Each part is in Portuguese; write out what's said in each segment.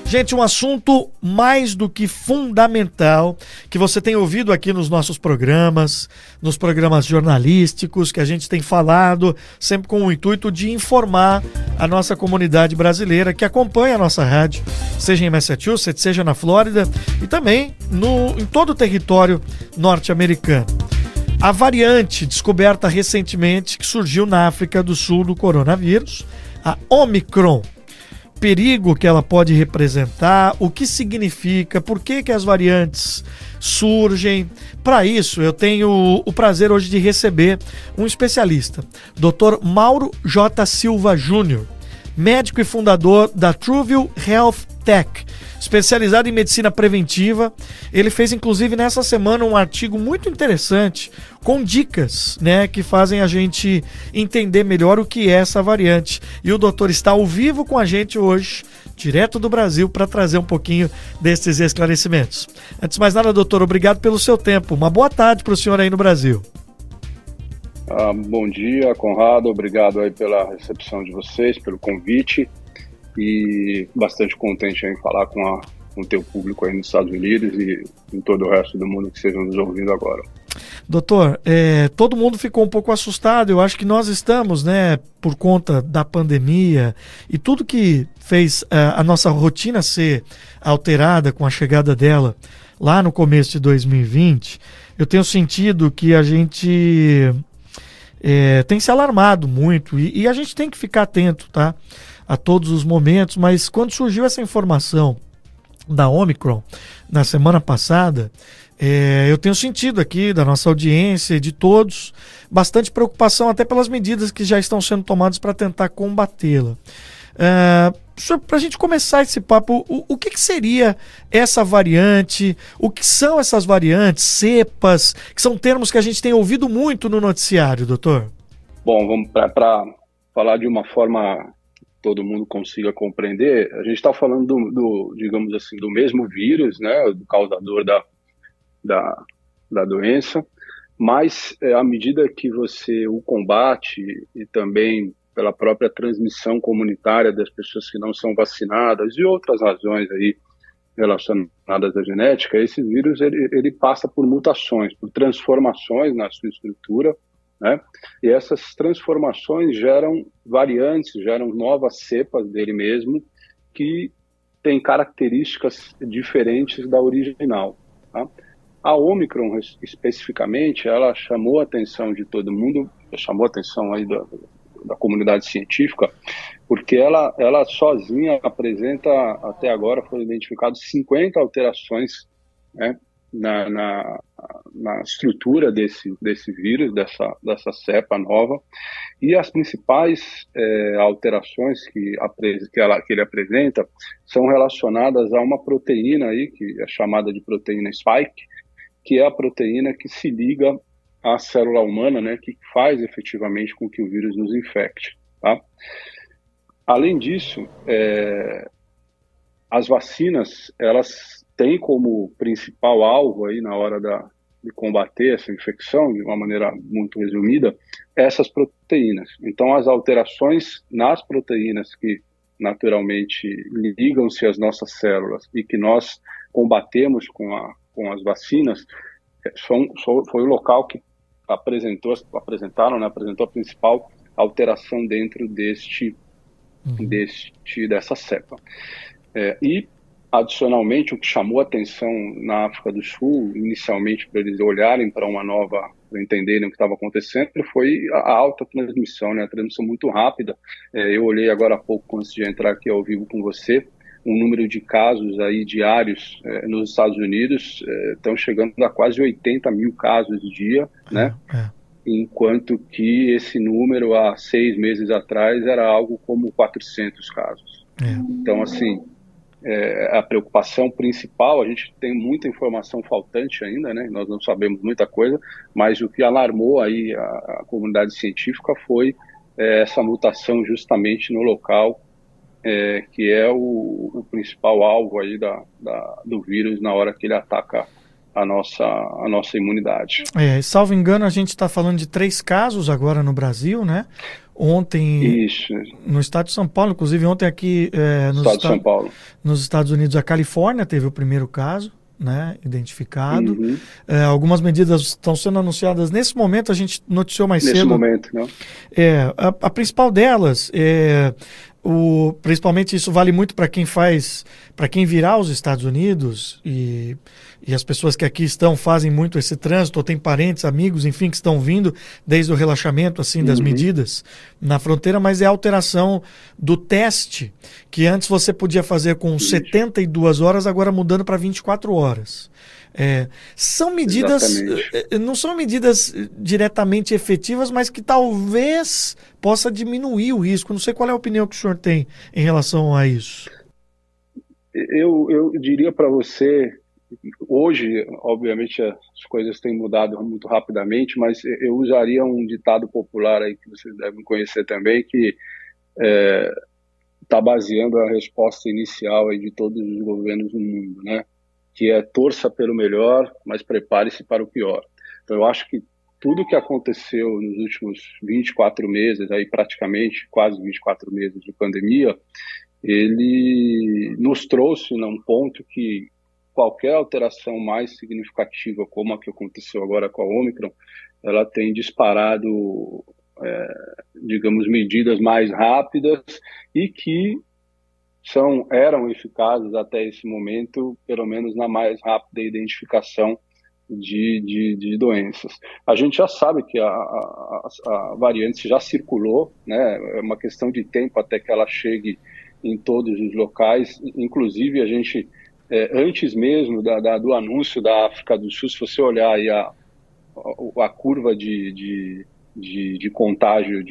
Gente, um assunto mais do que fundamental que você tem ouvido aqui nos nossos programas, nos programas jornalísticos que a gente tem falado, sempre com o intuito de informar a nossa comunidade brasileira que acompanha a nossa rádio, seja em Massachusetts, seja na Flórida e também em todo o território norte-americano. A variante descoberta recentemente que surgiu na África do Sul do coronavírus, a Omicron. Perigo que ela pode representar, o que significa, por que as variantes surgem. Para isso, eu tenho o prazer hoje de receber um especialista, Dr. Mauro J. Silva Júnior, médico e fundador da Truville Health Tech, especializado em medicina preventiva. Ele fez, inclusive, nessa semana um artigo muito interessante com dicas, né, que fazem a gente entender melhor o que é essa variante. E o doutor está ao vivo com a gente hoje, direto do Brasil, para trazer um pouquinho desses esclarecimentos. Antes de mais nada, doutor, obrigado pelo seu tempo. Uma boa tarde para o senhor aí no Brasil. Bom dia, Conrado. Obrigado aí pela recepção de vocês, pelo convite. E bastante contente em falar com o teu público aí nos Estados Unidos e em todo o resto do mundo que estejam nos ouvindo agora. Doutor, todo mundo ficou um pouco assustado. Eu acho que nós estamos, né, por conta da pandemia e tudo que fez a nossa rotina ser alterada com a chegada dela lá no começo de 2020, eu tenho sentido que a gente tem se alarmado muito e a gente tem que ficar atento, tá? A todos os momentos, mas quando surgiu essa informação da Omicron na semana passada, eu tenho sentido aqui da nossa audiência e de todos bastante preocupação até pelas medidas que já estão sendo tomadas para tentar combatê-la. Para a gente começar esse papo, o que seria essa variante? O que são essas variantes, cepas, que são termos que a gente tem ouvido muito no noticiário, doutor? Bom, vamos para falar de uma forma todo mundo consiga compreender. A gente está falando digamos assim, do mesmo vírus, né, do causador da doença, mas à medida que você o combate e também pela própria transmissão comunitária das pessoas que não são vacinadas e outras razões aí relacionadas à genética, esse vírus ele passa por mutações, por transformações na sua estrutura, né? E essas transformações geram variantes, geram novas cepas dele mesmo, que têm características diferentes da original, tá? A Omicron, especificamente, ela chamou a atenção de todo mundo, chamou a atenção aí da comunidade científica, porque ela sozinha apresenta, até agora foram identificadas 50 alterações, né, na estrutura desse vírus, dessa cepa nova, e as principais alterações que ele apresenta são relacionadas a uma proteína aí, que é chamada de proteína spike, que é a proteína que se liga à célula humana, né, que faz efetivamente com que o vírus nos infecte, tá? Além disso, as vacinas, elas têm como principal alvo aí na hora de combater essa infecção, de uma maneira muito resumida, essas proteínas. Então, as alterações nas proteínas que naturalmente ligam-se às nossas células e que nós combatemos com as vacinas, foi o local que apresentou a principal alteração dentro dessa cepa. E, adicionalmente, o que chamou a atenção na África do Sul, inicialmente para eles olharem para para entenderem o que estava acontecendo, foi a alta transmissão, né? A transmissão muito rápida. Eu olhei agora há pouco, antes de entrar aqui ao vivo com você, um número de casos aí diários nos Estados Unidos estão chegando a quase 80 mil casos dia, né? Enquanto que esse número há 6 meses atrás era algo como 400 casos. Então, assim, a preocupação principal, a gente tem muita informação faltante ainda, né? Nós não sabemos muita coisa, mas o que alarmou aí a comunidade científica foi essa mutação justamente no local que é o principal alvo aí do vírus na hora que ele ataca a nossa imunidade. Salvo engano, a gente está falando de 3 casos agora no Brasil, né? Ontem, Isso. No estado de São Paulo, inclusive ontem aqui São Paulo. Nos Estados Unidos, a Califórnia teve o primeiro caso, né, identificado. Algumas medidas estão sendo anunciadas nesse momento, a gente noticiou mais cedo. Nesse momento, não? A principal delas principalmente isso vale muito para quem virá aos Estados Unidos e as pessoas que aqui estão fazem muito esse trânsito, ou tem parentes, amigos, enfim, que estão vindo desde o relaxamento assim das medidas na fronteira, mas é a alteração do teste, que antes você podia fazer com 72 horas, agora mudando para 24 horas. São medidas, não são medidas diretamente efetivas, mas que talvez possa diminuir o risco. Não sei qual é a opinião que o senhor tem em relação a isso. Eu diria para você, hoje, obviamente, as coisas têm mudado muito rapidamente, mas eu usaria um ditado popular aí que vocês devem conhecer também, que está baseando a resposta inicial aí de todos os governos do mundo, né? Que é torça pelo melhor, mas prepare-se para o pior. Então eu acho que tudo que aconteceu nos últimos 24 meses, aí praticamente quase 24 meses de pandemia, ele nos trouxe num ponto que qualquer alteração mais significativa, como a que aconteceu agora com a Ômicron, ela tem disparado, digamos, medidas mais rápidas e que eram eficazes até esse momento, pelo menos na mais rápida identificação de doenças. A gente já sabe que a variante já circulou, né? É uma questão de tempo até que ela chegue em todos os locais. Inclusive, a gente, antes mesmo do anúncio da África do Sul, se você olhar aí a curva de contágio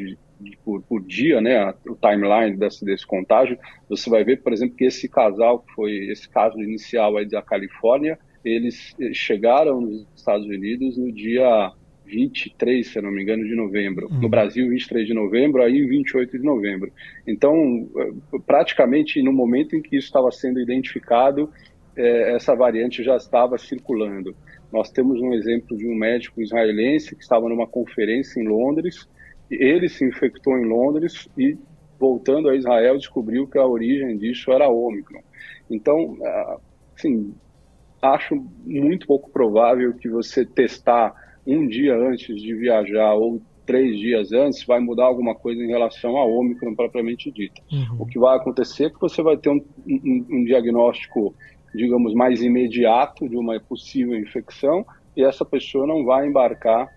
por dia, né, o timeline desse contágio, você vai ver, por exemplo, que esse casal, que foi esse caso inicial aí da Califórnia, eles chegaram nos Estados Unidos no dia 23, se eu não me engano, de novembro. No Brasil, 23 de novembro, aí 28 de novembro. Então, praticamente no momento em que isso estava sendo identificado, essa variante já estava circulando. Nós temos um exemplo de um médico israelense que estava numa conferência em Londres. Ele se infectou em Londres e, voltando a Israel, descobriu que a origem disso era a Ômicron. Então, assim, acho muito pouco provável que você testar um dia antes de viajar ou 3 dias antes vai mudar alguma coisa em relação à Ômicron propriamente dita. O que vai acontecer é que você vai ter um diagnóstico, digamos, mais imediato de uma possível infecção e essa pessoa não vai embarcar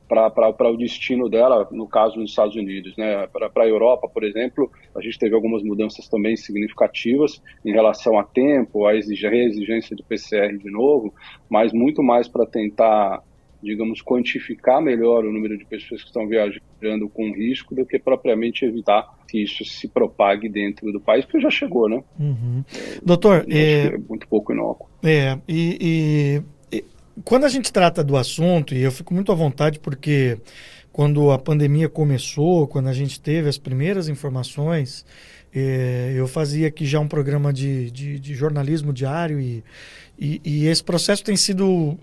para o destino dela, no caso nos Estados Unidos, né? Para a Europa, por exemplo, a gente teve algumas mudanças também significativas em relação a tempo, a exigência de PCR de novo, mas muito mais para tentar, digamos, quantificar melhor o número de pessoas que estão viajando com risco do que propriamente evitar que isso se propague dentro do país, porque já chegou, né? Doutor, é muito pouco inócuo. Quando a gente trata do assunto, e eu fico muito à vontade porque quando a pandemia começou, quando a gente teve as primeiras informações, eu fazia aqui já um programa de jornalismo diário e esse processo tem sido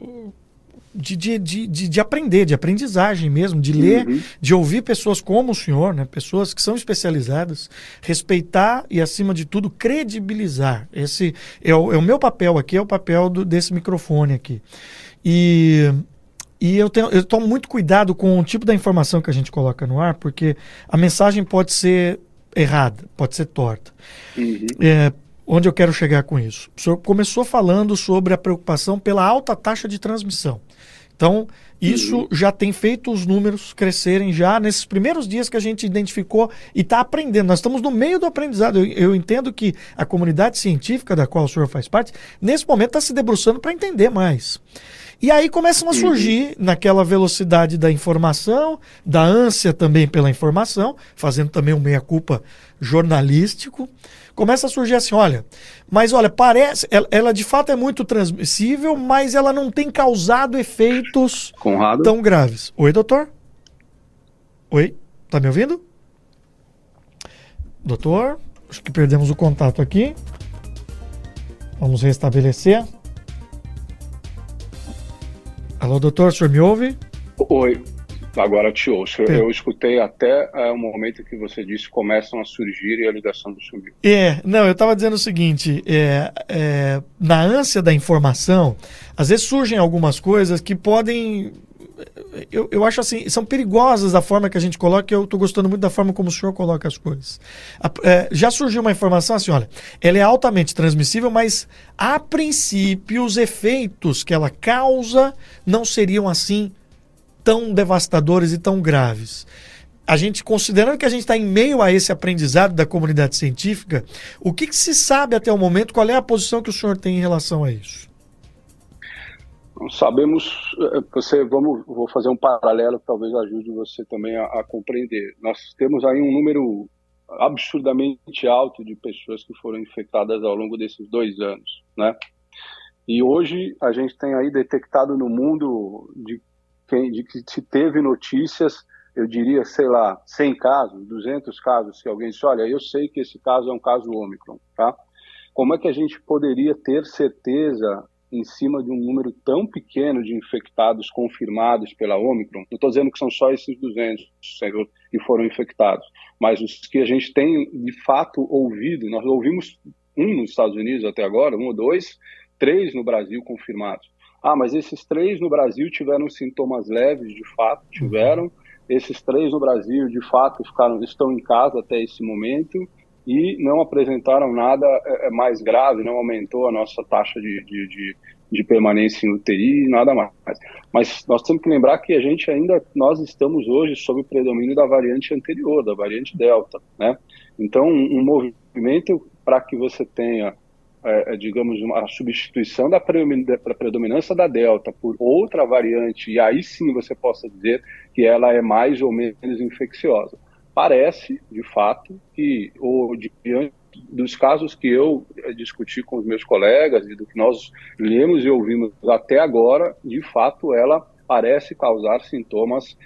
de aprender, de aprendizagem mesmo, de ler, de ouvir pessoas como o senhor, né? Pessoas que são especializadas, respeitar e, acima de tudo, credibilizar. Esse é o meu papel aqui, é o papel desse microfone aqui. E eu tomo muito cuidado com o tipo da informação que a gente coloca no ar, porque a mensagem pode ser errada, pode ser torta. Onde eu quero chegar com isso? O senhor começou falando sobre a preocupação pela alta taxa de transmissão. Então, isso já tem feito os números crescerem já nesses primeiros dias que a gente identificou e está aprendendo. Nós estamos no meio do aprendizado. Eu entendo que a comunidade científica da qual o senhor faz parte, nesse momento está se debruçando para entender mais. E aí começam a surgir, naquela velocidade da informação, da ânsia também pela informação, fazendo também um meia-culpa jornalístico, começa a surgir assim, olha, parece, ela de fato é muito transmissível, mas ela não tem causado efeitos tão graves. Oi, doutor? Oi, tá me ouvindo? Doutor, acho que perdemos o contato aqui. Vamos restabelecer. Alô, doutor, o senhor me ouve? Oi, agora te ouço. Eu escutei até o momento que você disse começam a surgir e a ligação sumiu. Não, eu estava dizendo o seguinte, na ânsia da informação, às vezes surgem algumas coisas que podem... Eu acho assim, são perigosas da forma que a gente coloca, e eu estou gostando muito da forma como o senhor coloca as coisas. Já surgiu uma informação assim, olha, ela é altamente transmissível, mas a princípio os efeitos que ela causa não seriam assim tão devastadores e tão graves. A gente, considerando que a gente está em meio a esse aprendizado da comunidade científica, o que se sabe até o momento, qual é a posição que o senhor tem em relação a isso? Sabemos, vou fazer um paralelo que talvez ajude você também a compreender. Nós temos aí um número absurdamente alto de pessoas que foram infectadas ao longo desses 2 anos, né? E hoje a gente tem aí detectado no mundo de que se teve notícias, eu diria, sei lá, 100 casos, 200 casos, que alguém disse, olha, eu sei que esse caso é um caso Ômicron, tá? Como é que a gente poderia ter certeza em cima de um número tão pequeno de infectados confirmados pela Ômicron? Não estou dizendo que são só esses 200 que foram infectados, mas os que a gente tem de fato ouvido, nós ouvimos um nos Estados Unidos até agora, 1 ou 2, 3 no Brasil confirmados. Ah, mas esses 3 no Brasil tiveram sintomas leves, de fato, tiveram. Esses 3 no Brasil, de fato, estão em casa até esse momento e não apresentaram nada mais grave, não aumentou a nossa taxa de permanência em UTI, nada mais. Mas nós temos que lembrar que nós estamos hoje sob o predomínio da variante anterior, da variante Delta, né? Então, um movimento para que você tenha digamos, a substituição da predominância da Delta por outra variante, e aí sim você possa dizer que ela é mais ou menos infecciosa. Parece, de fato, que diante dos casos que eu discuti com os meus colegas e do que nós lemos e ouvimos até agora, de fato ela parece causar sintomas,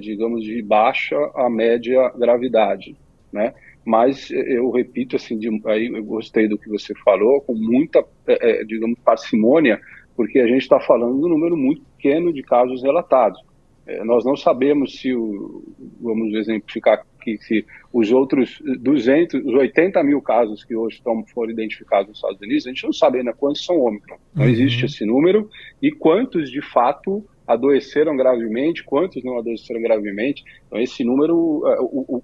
digamos, de baixa a média gravidade, né? Mas eu repito, assim, aí eu gostei do que você falou, com muita, digamos, parcimônia, porque a gente está falando de um número muito pequeno de casos relatados. Nós não sabemos vamos exemplificar aqui, se os outros 80 mil casos que hoje foram identificados nos Estados Unidos, a gente não sabe ainda quantos são Ômicron. Não existe esse número, e quantos de fato adoeceram gravemente, quantos não adoeceram gravemente. Então esse número,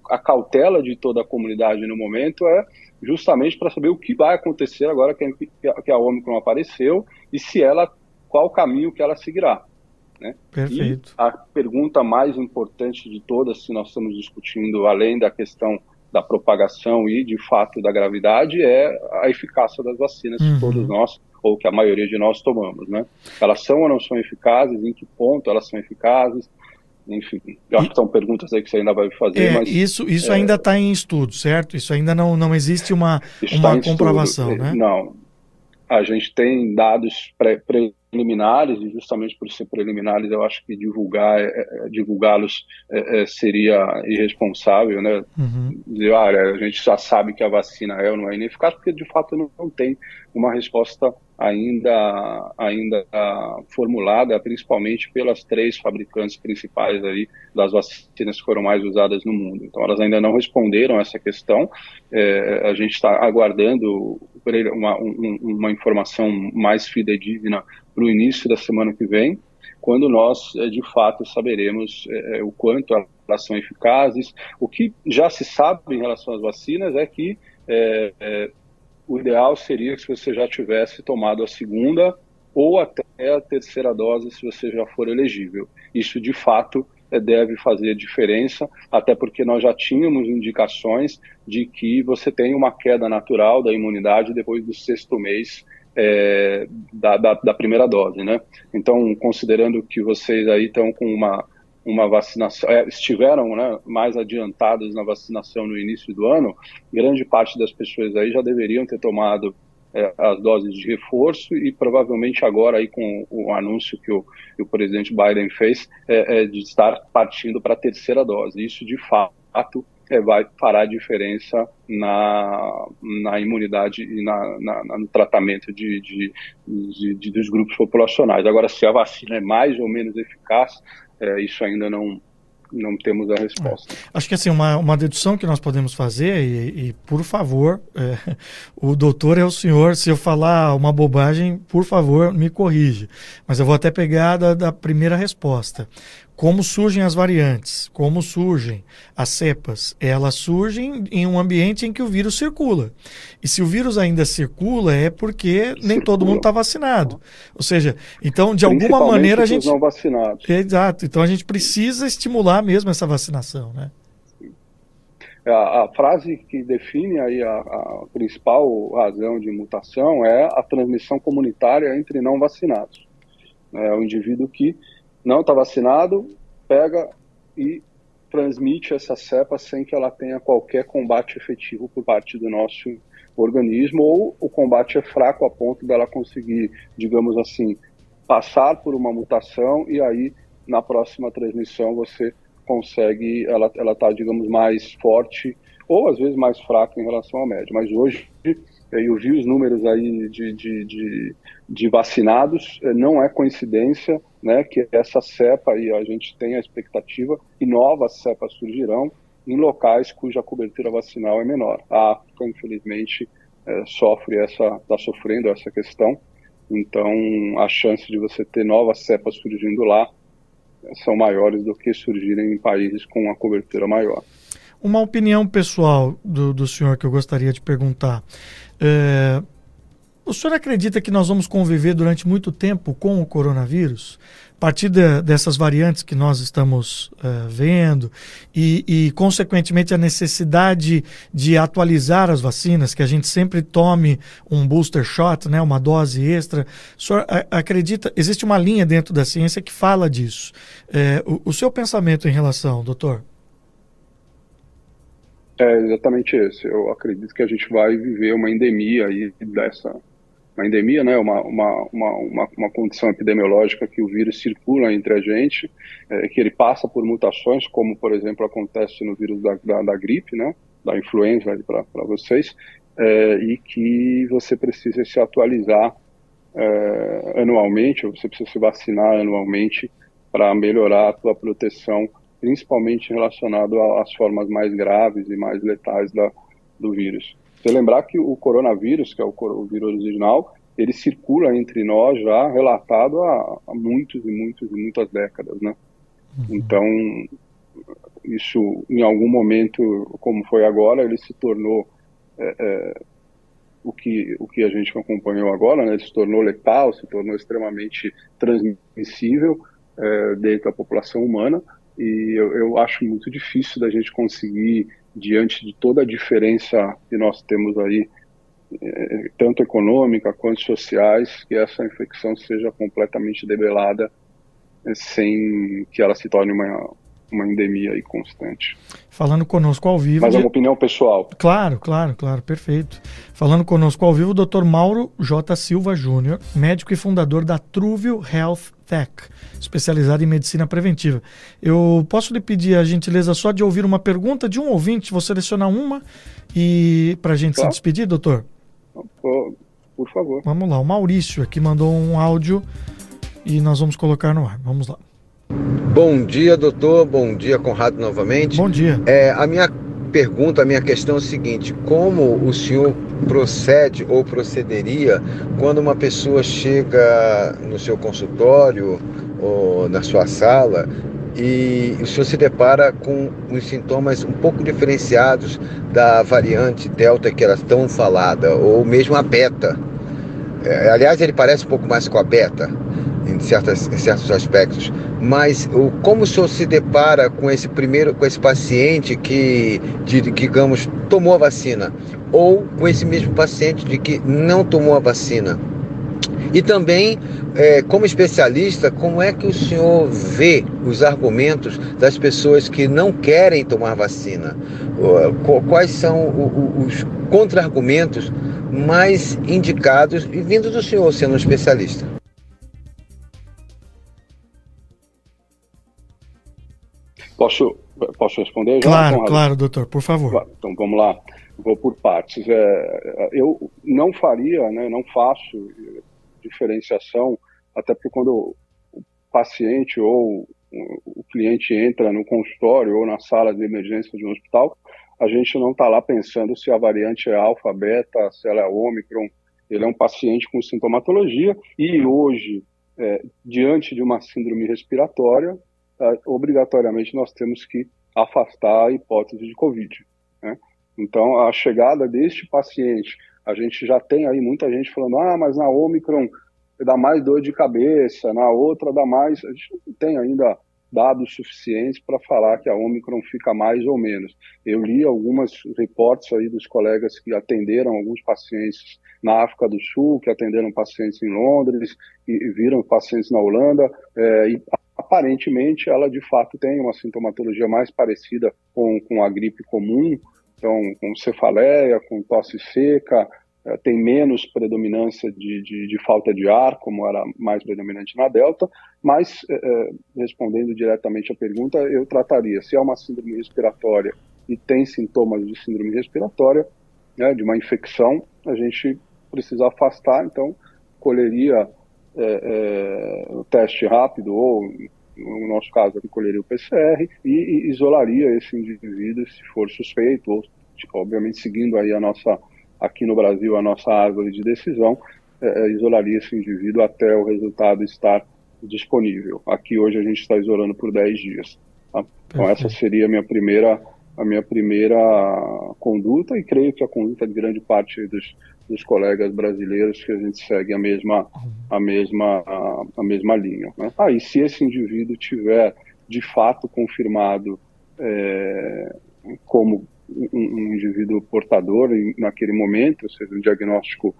a cautela de toda a comunidade no momento é justamente para saber o que vai acontecer agora que a Ômicron apareceu e qual o caminho que ela seguirá, né? Perfeito. E a pergunta mais importante de todas, se nós estamos discutindo além da questão da propagação e de fato da gravidade, é a eficácia das vacinas que todos nós, ou que a maioria de nós tomamos, né? Elas são ou não são eficazes, em que ponto elas são eficazes, enfim, eu acho que são perguntas aí que você ainda vai fazer, mas... Isso ainda está em estudo, certo? Isso ainda não existe uma comprovação, né? Não, a gente tem dados preliminares, e justamente por ser preliminares, eu acho que divulgá-los seria irresponsável, né? Dizer, a gente já sabe que a vacina é ou não é ineficaz, porque de fato não tem uma resposta ainda formulada, principalmente pelas 3 fabricantes principais aí das vacinas que foram mais usadas no mundo. Então elas ainda não responderam essa questão. A gente está aguardando uma informação mais fidedigna para o início da semana que vem, quando nós de fato saberemos o quanto elas são eficazes. O que já se sabe em relação às vacinas é que o ideal seria que você já tivesse tomado a 2ª ou até a 3ª dose, se você já for elegível. Isso, de fato, deve fazer diferença, até porque nós já tínhamos indicações de que você tem uma queda natural da imunidade depois do 6º mês da primeira dose, né? Então, considerando que vocês aí estão com uma vacinação, estiveram, né, mais adiantados na vacinação no início do ano, grande parte das pessoas aí já deveriam ter tomado as doses de reforço, e provavelmente agora aí com o anúncio que o presidente Biden fez de estar partindo para a 3ª dose. Isso de fato vai fará diferença na imunidade e no tratamento dos grupos populacionais. Agora, se a vacina é mais ou menos eficaz, isso ainda não temos a resposta. Acho que assim, uma dedução que nós podemos fazer, e por favor, o doutor é o senhor, se eu falar uma bobagem, por favor, me corrija. Mas eu vou até pegar da primeira resposta. Como surgem as variantes? Como surgem as cepas? Elas surgem em um ambiente em que o vírus circula. E se o vírus ainda circula, é porque nem todo mundo está vacinado. Ou seja, então, de alguma maneira, a gente... não vacinados. Exato. Então, a gente precisa estimular mesmo essa vacinação, né? A frase que define aí a principal razão de mutação é a transmissão comunitária entre não vacinados. É o indivíduo que não está vacinado, pega e transmite essa cepa sem que ela tenha qualquer combate efetivo por parte do nosso organismo, ou o combate é fraco a ponto dela conseguir, digamos assim, passar por uma mutação e aí na próxima transmissão você consegue, ela está, digamos, mais forte ou às vezes mais fraca em relação ao médio. Mas hoje eu vi os números aí de vacinados, não é coincidência, né, que essa cepa aí a gente tem a expectativa e novas cepas surgirão em locais cuja cobertura vacinal é menor. A África, infelizmente, está sofrendo essa questão, então a chance de você ter novas cepas surgindo lá são maiores do que surgirem em países com uma cobertura maior. Uma opinião pessoal do senhor que eu gostaria de perguntar. O senhor acredita que nós vamos conviver durante muito tempo com o coronavírus? A partir dessas variantes que nós estamos vendo e, consequentemente, a necessidade de atualizar as vacinas, que a gente sempre tome um booster shot, né, uma dose extra. O senhor acredita, existe uma linha dentro da ciência que fala disso. O seu pensamento em relação, doutor? É exatamente esse. Eu acredito que a gente vai viver uma endemia aí uma endemia, né? Uma condição epidemiológica que o vírus circula entre a gente, que ele passa por mutações, como por exemplo acontece no vírus da gripe, né? Da influenza para vocês, e que você precisa se atualizar anualmente, ou você precisa se vacinar anualmente para melhorar a tua proteção, principalmente relacionado às formas mais graves e mais letais do vírus. Você lembrar que o coronavírus, que é o vírus original, ele circula entre nós já relatado há muitas décadas, né? Então, isso em algum momento, como foi agora, ele se tornou o que a gente acompanhou agora, né? Ele se tornou letal, se tornou extremamente transmissível dentro da população humana. E eu acho muito difícil da gente conseguir, diante de toda a diferença que nós temos aí, tanto econômica quanto sociais, que essa infecção seja completamente debelada sem que ela se torne uma endemia aí constante. Falando conosco ao vivo... Mas é uma opinião pessoal. Claro, perfeito. Falando conosco ao vivo, o Dr. Mauro J. Silva Júnior, médico e fundador da Truvio Health Tech, especializado em medicina preventiva. Eu posso lhe pedir a gentileza só de ouvir uma pergunta de um ouvinte, vou selecionar uma e para a gente se despedir, doutor? Por favor. Vamos lá, o Maurício aqui mandou um áudio e nós vamos colocar no ar. Vamos lá. Bom dia, doutor. Bom dia, Conrado, novamente. Bom dia. A minha pergunta, a minha questão é o seguinte: como o senhor procede ou procederia quando uma pessoa chega no seu consultório ou na sua sala e o senhor se depara com os sintomas um pouco diferenciados da variante Delta que era tão falada, ou mesmo a Beta? Aliás, ele parece um pouco mais com a Beta em certos aspectos, mas como o senhor se depara com esse paciente que, digamos, tomou a vacina, ou com esse mesmo paciente de que não tomou a vacina? E também, como especialista, como é que o senhor vê os argumentos das pessoas que não querem tomar vacina? Quais são os contra-argumentos mais indicados, e vindo do senhor sendo um especialista? Posso responder? Claro, claro, doutor, por favor. Então vamos lá, vou por partes. Eu não faria, né, não faço diferenciação, até porque quando o paciente ou o cliente entra no consultório ou na sala de emergência de um hospital, a gente não está lá pensando se a variante é alfa, beta, se ela é ômicron. Ele é um paciente com sintomatologia e hoje, diante de uma síndrome respiratória, obrigatoriamente nós temos que afastar a hipótese de Covid, né? Então, a chegada deste paciente, a gente já tem aí muita gente falando, mas na Ômicron dá mais dor de cabeça, na outra dá mais... A gente não tem ainda dados suficientes para falar que a Ômicron fica mais ou menos. Eu li algumas reportes aí dos colegas que atenderam alguns pacientes na África do Sul, que atenderam pacientes em Londres, e viram pacientes na Holanda, e aparentemente ela de fato tem uma sintomatologia mais parecida com a gripe comum, então com cefaleia, com tosse seca, tem menos predominância de falta de ar, como era mais predominante na Delta, mas respondendo diretamente à pergunta, eu trataria, se é uma síndrome respiratória e tem sintomas de síndrome respiratória, né, de uma infecção, a gente precisa afastar, então colheria o teste rápido, ou no nosso caso aqui colheria o PCR e isolaria esse indivíduo se for suspeito, ou obviamente seguindo aí aqui no Brasil a nossa árvore de decisão, isolaria esse indivíduo até o resultado estar disponível. Aqui hoje a gente está isolando por 10 dias. Tá? Então essa seria a minha primeira conduta, e creio que a conduta de grande parte dos colegas brasileiros, que a gente segue a mesma linha, né? E se esse indivíduo tiver de fato confirmado como um indivíduo portador naquele momento, ou seja, um diagnóstico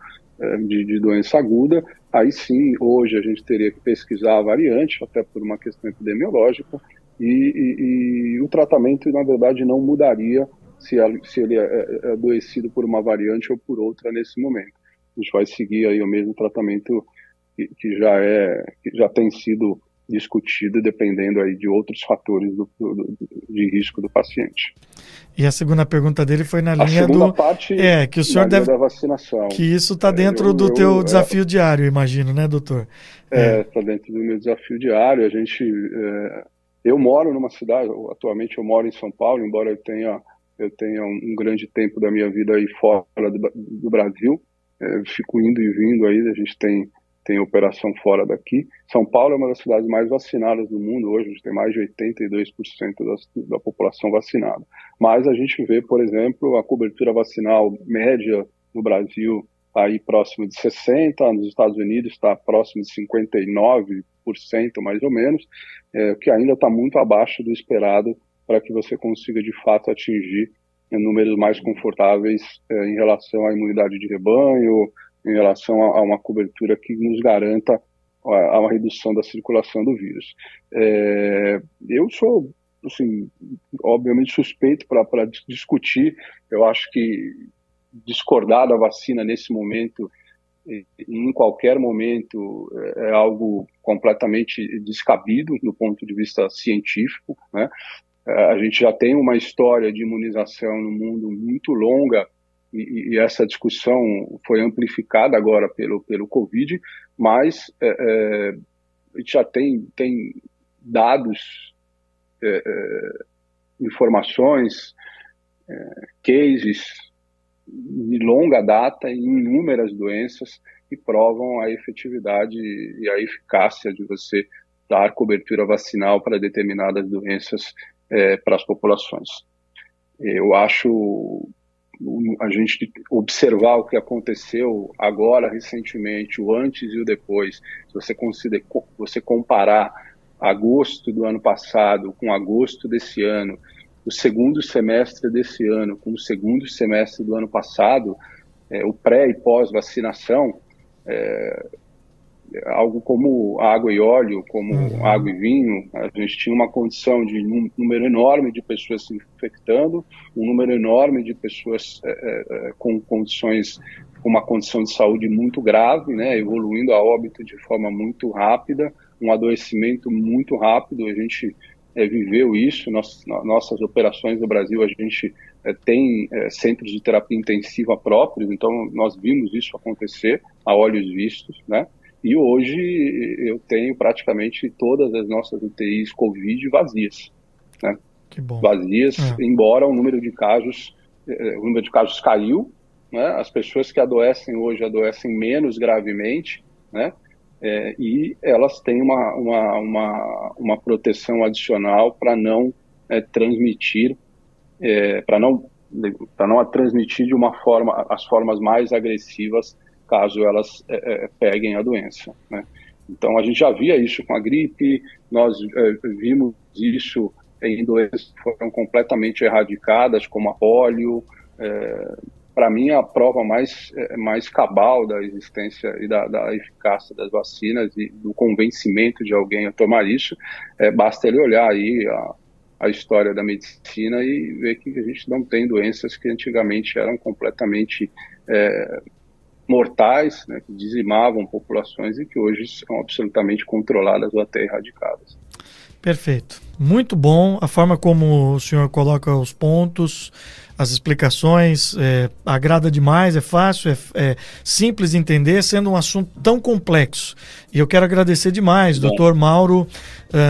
de doença aguda, aí sim, hoje a gente teria que pesquisar a variante, até por uma questão epidemiológica, e o tratamento, na verdade, não mudaria se ele é adoecido por uma variante ou por outra nesse momento. A gente vai seguir aí o mesmo tratamento que já tem sido discutido, dependendo aí de outros fatores de risco do paciente. E a segunda pergunta dele foi na linha parte que o senhor deve... da vacinação. Que isso está dentro do teu desafio diário, imagino, né, doutor? Está dentro do meu desafio diário. Eu moro numa cidade, atualmente eu moro em São Paulo, embora eu tenha um grande tempo da minha vida aí fora do Brasil. Fico indo e vindo aí, a gente tem operação fora daqui. São Paulo é uma das cidades mais vacinadas do mundo hoje, a gente tem mais de 82% da população vacinada. Mas a gente vê, por exemplo, a cobertura vacinal média no Brasil aí próximo de 60%, nos Estados Unidos está próximo de 59%, mais ou menos, que ainda está muito abaixo do esperado para que você consiga, de fato, atingir números mais confortáveis em relação à imunidade de rebanho, em relação a uma cobertura que nos garanta a uma redução da circulação do vírus. Eu sou, assim, obviamente suspeito para discutir. Eu acho que discordar da vacina nesse momento, em qualquer momento, é algo completamente descabido do ponto de vista científico, né? A gente já tem uma história de imunização no mundo muito longa, e essa discussão foi amplificada agora pelo Covid, mas a gente já tem dados, informações, cases de longa data em inúmeras doenças que provam a efetividade e a eficácia de você dar cobertura vacinal para determinadas doenças para as populações. Eu acho a gente observar o que aconteceu agora recentemente, o antes e o depois, se você comparar agosto do ano passado com agosto desse ano, o segundo semestre desse ano com o segundo semestre do ano passado, o pré e pós-vacinação, algo como água e óleo, como água e vinho. A gente tinha uma condição de um número enorme de pessoas se infectando, um número enorme de pessoas com uma condição de saúde muito grave, né, evoluindo a óbito de forma muito rápida, um adoecimento muito rápido. A gente viveu isso. Nossas operações no Brasil, a gente tem centros de terapia intensiva próprios, então nós vimos isso acontecer a olhos vistos, né? E hoje eu tenho praticamente todas as nossas UTIs Covid vazias, né? Que bom. Vazias, embora o número de casos caiu, né? As pessoas que adoecem hoje adoecem menos gravemente, né? E elas têm uma proteção adicional para não transmitir, para não transmitir de uma forma, as formas mais agressivas, caso elas peguem a doença, né? Então a gente já via isso com a gripe, nós vimos isso em doenças que foram completamente erradicadas, como a polio. Para mim, a prova mais cabal da existência e da eficácia das vacinas e do convencimento de alguém a tomar isso, basta ele olhar aí a história da medicina e ver que a gente não tem doenças que antigamente eram completamente mortais, né, que dizimavam populações e que hoje são absolutamente controladas ou até erradicadas. Perfeito. Muito bom a forma como o senhor coloca os pontos, as explicações, agrada demais, é fácil, é simples de entender, sendo um assunto tão complexo. E eu quero agradecer demais, Dr. Mauro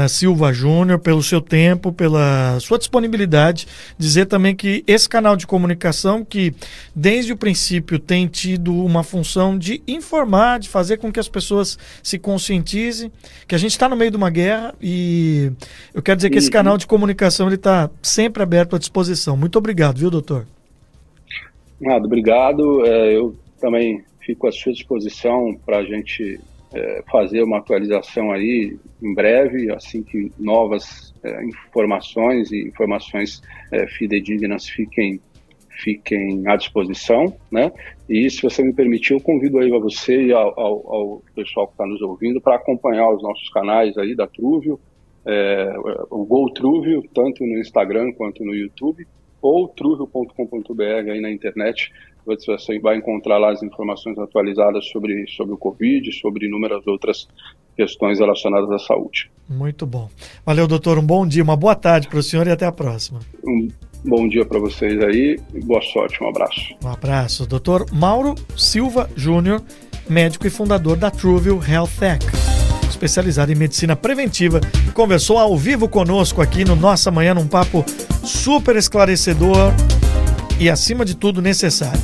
Silva Júnior, pelo seu tempo, pela sua disponibilidade. Dizer também que esse canal de comunicação, que desde o princípio tem tido uma função de informar, de fazer com que as pessoas se conscientizem, que a gente está no meio de uma guerra, e eu quero dizer que esse canal de comunicação está sempre aberto à disposição. Muito obrigado, viu, doutor? Nada, obrigado. Eu também fico à sua disposição para a gente fazer uma atualização aí em breve, assim que novas informações e informações fidedignas fiquem à disposição, né? E se você me permitir, eu convido aí a você e ao pessoal que está nos ouvindo para acompanhar os nossos canais aí da Truvio, o Go Truvio, tanto no Instagram quanto no YouTube, ou truvio.com.br aí na internet. Você vai encontrar lá as informações atualizadas sobre o Covid, sobre inúmeras outras questões relacionadas à saúde. Muito bom. Valeu, doutor. Um bom dia, uma boa tarde para o senhor e até a próxima. Um bom dia para vocês aí e boa sorte. Um abraço. Um abraço. Doutor Mauro Silva Júnior, médico e fundador da Truvio Health Tech, especializado em medicina preventiva, conversou ao vivo conosco aqui no Nossa Manhã, num papo super esclarecedor e, acima de tudo, necessário.